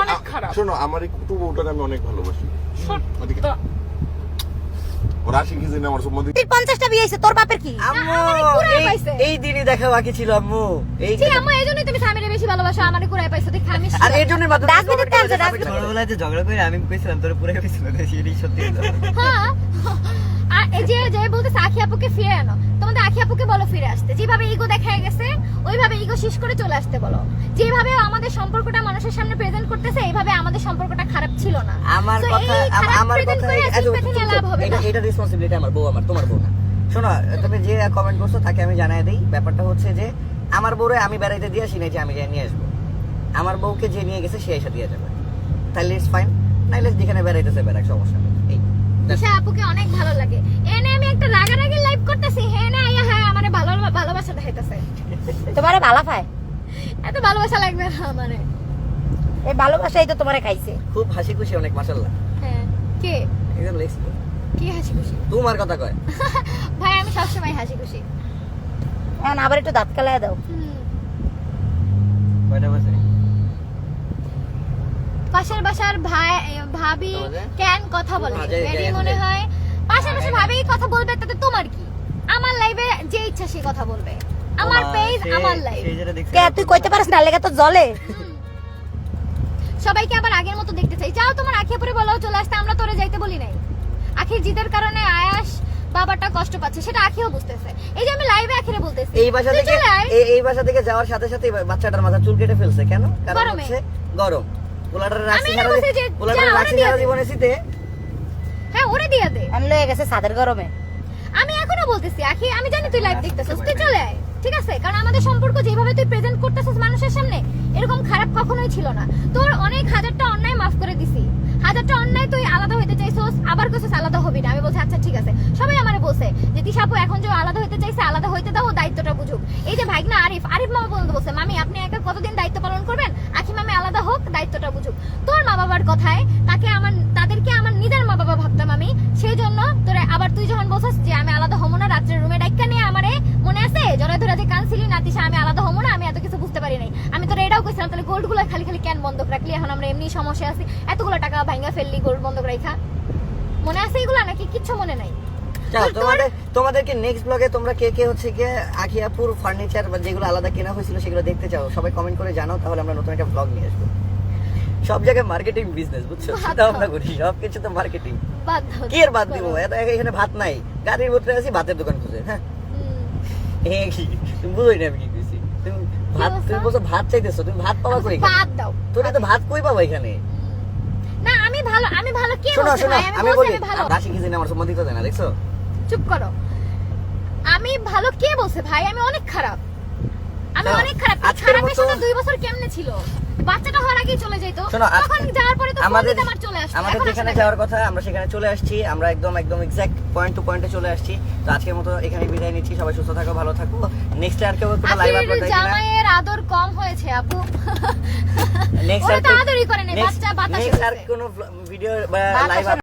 অনেক খারাপ। শোনো, আমার এই কুটু বউটাকে আমি অনেক ভালোবাসি। সত্য। ওরা শিখি জেনে আমার সম্বন্ধে 50টা বিয়ে হইছে, তোর বাপের কি? আম্মু কুড়ায় পাইছে। এই দিনই দেখা বাকি ছিল আম্মু। এই জি আম্মু, এইজন্যই তুমি স্বামীরে বেশি ভালোবাসো, আমারে কুড়ায় পাইছো দেখে আমি আর এর জন্য মাত্র ডাস্টবিনের তেল আছে, ডাস্টবিন। ছোটবেলায় যে ঝগড়া করে আমি কইছিলাম তোর পুরো কইছিল এটাই সত্যি হলো। হ্যাঁ। আর এই যে বলতেছে আখি আপুকে ফিরে আনো, তোমাদের আখি আপুকে বলো ফিরে আসতে। যেভাবে ইগো দেখায় গেছে ওইভাবে ইগো শেষ করে চলে আসতে বলো। যেভাবে আমাদের সম্পর্কটা মানুষের সামনে প্রেজেন্ট করতেছে এইভাবে আমাদের সম্পর্কটা খারাপ ছিল না। আমার So, কথা এই খারাপ আমার present কথা করে sympathy নিয়ে লাভ হবে না। এটা রেসপন্সিবিলিটি আমার বউ, আমার তোমার বউ না। শোনো, তুমি যে কমেন্ট করছো তাকে আমি জানাই দেই, ব্যাপারটা হচ্ছে যে আমার বউরে আমি বেড়াইতে দিয়ে আসি নাই যে আমি যাই নিয়ে আসবো। আমার বউকে যে নিয়ে গেছে সে এসে দিয়ে যাবে, তাহলে ইটস ফাইন। নাইলে যেখানে বেড়াইতেছে বেড়াক, সমস্যা নেই। এই ঈশা আপুকে অনেক ভালো লাগে। এনে আমি একটা রাগারাগি লাইভ করতেছি, হ্যাঁ না আয়া হ্যাঁ আমারে ভালোবাসা দেখাইতেছে। তোমারে ভালো পায়, এত ভালোবাসা লাগবে না আমারে। এই ভালোবাসাই তো তোমারে খাইছে। খুব হাসি খুশি অনেক, মাশাআল্লাহ। হ্যাঁ কে একদম লেক্স কি হাসি খুশি? তোমার কথা কয়। ভাই আমি সবসময় হাসি খুশি। এখন আবার একটু দাঁত কালায় দাও। কয়টা বাজে? পাশের বাসার ভাবি কেন কথা বলে? যাই, এরই যাই, মনে যাই। হয় পাশের বাসার ভাবি কথা বলবে, তাতে তোমার কি? আমার লাইভে যে ইচ্ছা সে কথা বলবে, আমার পেজ আমার লাইভ। সেই যেটা দেখছি। কে তুই কইতে পারিস না, লেগে তো জ্বলে। সবাইকে আবার আগের মতো দেখতে চাই। যাও তোমার আখি পরে বলো চলে আসতে, আমরা তোরে যাইতে বলি নাই। আখির জিদের কারণে আয়াস বাবাটা কষ্ট পাচ্ছে, সেটা আখিও বুঝতেছে। এই যে আমি লাইভে আখিরে বলতেছি এই বাসা তুই থেকে চলে আয়। এই বাসা থেকে যাওয়ার সাথে সাথে বাচ্চাটার মাথা চুল কেটে ফেলছে কেন? কারণ গরমে। হচ্ছে গরম। পোলাটার আমি রাখছি না বলছি যে পোলাটার যা, ওরে রাখছি দিয়ে সারা দে। জীবনে শীতে। হ্যাঁ ওরে দিয়ে দে। আমি লয়ে গেছে সাদের গরমে। আমি এখনো বলতেছি আখি, আমি জানি তুই লাইভ দেখতেছিস, তুই চলে আয়, ঠিক আছে? কারণ আমাদের সম্পর্ক যেভাবে তুই প্রেজেন্ট করতেছিস মানুষের সামনে, এরকম খারাপ কখনোই ছিল না। তোর অনেক হাজারটা অন্যায় মাফ করে দিছি, হাজারটা অন্যায় তুই আলাদা হইতে চাইছস, আবার কইছস আলাদা হবি না। আমি বলছি আচ্ছা ঠিক আছে। সবাই আমারে বলছে যে তিশাপু এখন যে আলাদা হইতে চাইছে আলাদা হইতে দাও, দায়িত্বটা বুঝুক। এই যে ভাইগনা আরিফ মামা পর্যন্ত বলছে মামি আপনি একা কতদিন দায়িত্ব পালন করবেন, আখি মামি আলাদা হোক, দায়িত্বটা বুঝুক। তোর মা বাবার কথায় তাদেরকে আমার নিজের মা বাবা ভাবতাম আমি, সেই জন্য তোরা আবার তুই যখন বলছিস যে আমি আলাদা হবো না, রাত্রে রুমে ডাইক্কা নিয়ে আমারে মনে আছে জড়ায় ধরে যে কানছিলি না তিশা আমি আলাদা হবো না, আমি এত কিছু বুঝতে পারি নাই। আমি তোরা এটাও কইছিলাম তাহলে গোল্ড গুলো খালি কেন বন্ধক রাখলি? এখন আমরা এমনি সমস্যা আছি, এতগুলো টাকা ভাঙা ফেললি গোল্ড বন্ধক রাখা, মনে আছে এগুলো নাকি? কিচ্ছু মনে নাই। চলো তোমাদেরকে নেক্সট ব্লগে তোমরা কে কে হচ্ছে গিয়ে আখিয়াপুর ফার্নিচার বা যেগুলো আলাদা কেনা হয়েছিল সেগুলো দেখতে চাও, সবাই কমেন্ট করে জানাও, তাহলে আমরা নতুন একটা ব্লগ নিয়ে আসবো। সব জায়গায় মার্কেটিং বিজনেস, বুঝছো? সেটা আমরা করি, সবকিছু তো মার্কেটিং। বাধ্য কি এর বাদ দিব? এখানে ভাত নাই, গাড়ির ভিতরে আছি, ভাতের দোকান খুঁজে। হ্যাঁ কি তুমি বুঝোই না আমি কি কইছি? তুমি বলছো ভাত চাইতেছো, তুমি ভাত পাবা কই? বাদ দাও। তোরে তো ভাত কই পাবা এখানে? না আমি ভালো কে শোনো বলছে শোনো, ভাই? আমি বলছি বলি আমি ভালো। রাশি কি জানি আমার সম্বন্ধিত দেয় না, দেখছো? চুপ করো। আমি ভালো কে বলছে ভাই? আমি অনেক খারাপ, আমি শোনো, অনেক খারাপ। আজকের খারাপের মতো- সাথে 2 বছর কেমনে ছিল? বাচ্চাটা হওয়ার আগেই চলে যেত, শোনো, তখন যাওয়ার পরে তো আমাদের আমার চলে আসছে। আমাদের এখন যেখানে আসে না। যাওয়ার কথা আমরা সেখানে চলে আসছি, আমরা একদম এক্সাক্ট পয়েন্ট টু পয়েন্টে চলে আসছি। তো আজকের মতো এখানে বিদায় নিচ্ছি, সবাই সুস্থ থাকো, ভালো থাকো। নেক্সট আর কেউ কোনো লাইভ আপলোড আখির দেয় কিনা? জামাইয়ের আদর কম হয়েছে আপু। নেক্সট ওরা আর তো আদরই করে নাই, বাচ্চা বাতাসে নেক্সট আর গেছে। কোনো ভিডিও বা বাতাসে লাইভ